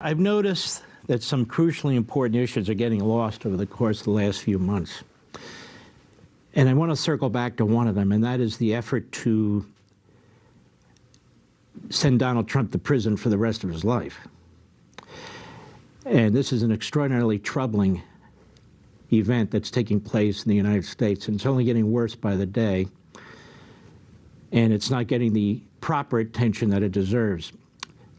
I've noticed that some crucially important issues are getting lost over the course of the last few months. And I want to circle back to one of them, and that is the effort to send Donald Trump to prison for the rest of his life. And this is an extraordinarily troubling event that's taking place in the United States, and it's only getting worse by the day, and it's not getting the proper attention that it deserves.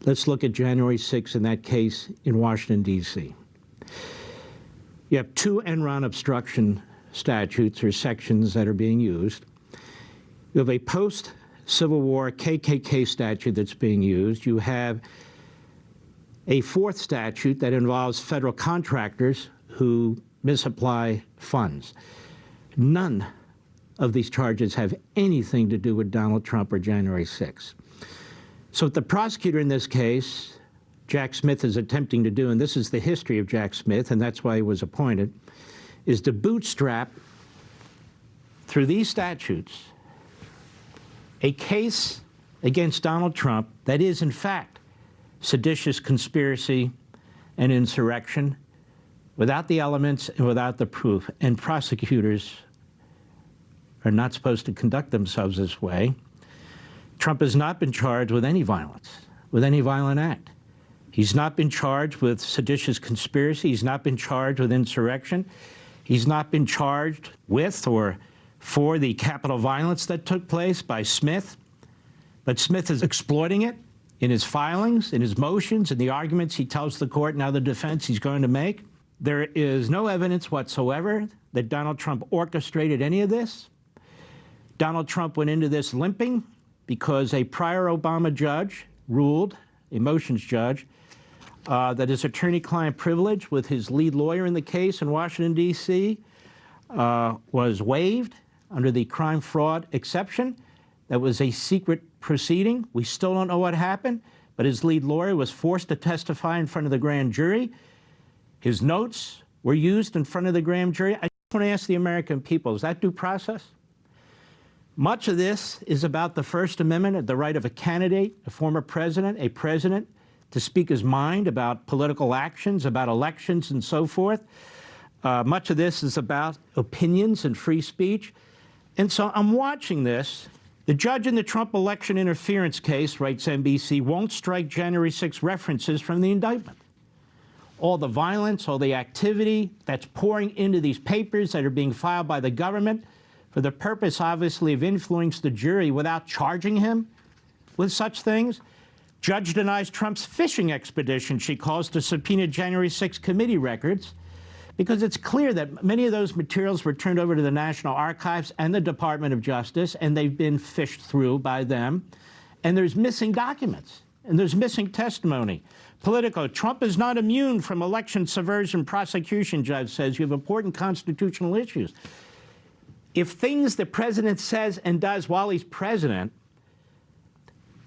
Let's look at January 6th in that case in Washington, D.C. You have two Enron obstruction statutes or sections that are being used. You have a post-Civil War KKK statute that's being used. You have a fourth statute that involves federal contractors who misapply funds. None of these charges have anything to do with Donald Trump or January 6th. So what the prosecutor in this case, Jack Smith, is attempting to do, and this is the history of Jack Smith, and that's why he was appointed, is to bootstrap through these statutes a case against Donald Trump that is, in fact, seditious conspiracy and insurrection without the elements and without the proof. And prosecutors are not supposed to conduct themselves this way. Trump has not been charged with any violence, with any violent act. He's not been charged with seditious conspiracy. He's not been charged with insurrection. He's not been charged with or for the Capitol violence that took place by Smith. But Smith is exploiting it in his filings, in his motions, in the arguments he tells the court, now the defense he's going to make. There is no evidence whatsoever that Donald Trump orchestrated any of this. Donald Trump went into this limping because a prior Obama judge ruled, a motions judge, that his attorney-client privilege with his lead lawyer in the case in Washington, D.C. Was waived under the crime fraud exception. That was a secret proceeding. We still don't know what happened, but his lead lawyer was forced to testify in front of the grand jury. His notes were used in front of the grand jury. I just want to ask the American people, is that due process? Much of this is about the First Amendment, the right of a candidate, a former president, a president, to speak his mind about political actions, about elections, and so forth. Much of this is about opinions and free speech. And so I'm watching this. The judge in the Trump election interference case, writes NBC, won't strike January 6 references from the indictment. All the violence, all the activity that's pouring into these papers that are being filed by the government for the purpose, obviously, of influencing the jury without charging him with such things. Judge denies Trump's fishing expedition, she calls, to subpoena January 6 committee records, because it's clear that many of those materials were turned over to the National Archives and the Department of Justice, and they've been fished through by them. And there's missing documents, and there's missing testimony. Politico, Trump is not immune from election subversion prosecution, judge says. You have important constitutional issues. If things the president says and does while he's president,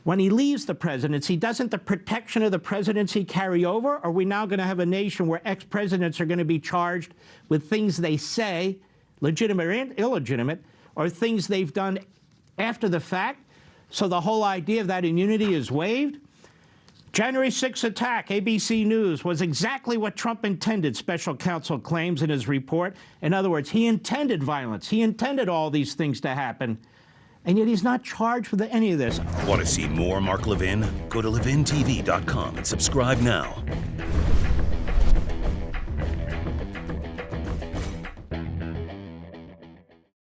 when he leaves the presidency, doesn't the protection of the presidency carry over? Are we now going to have a nation where ex-presidents are going to be charged with things they say, legitimate and illegitimate, or things they've done after the fact? So the whole idea of that immunity is waived? January 6th attack, ABC News, was exactly what Trump intended, special counsel claims in his report. In other words, he intended violence. He intended all these things to happen. And yet he's not charged with any of this. Want to see more Mark Levin? Go to LevinTV.com and subscribe now.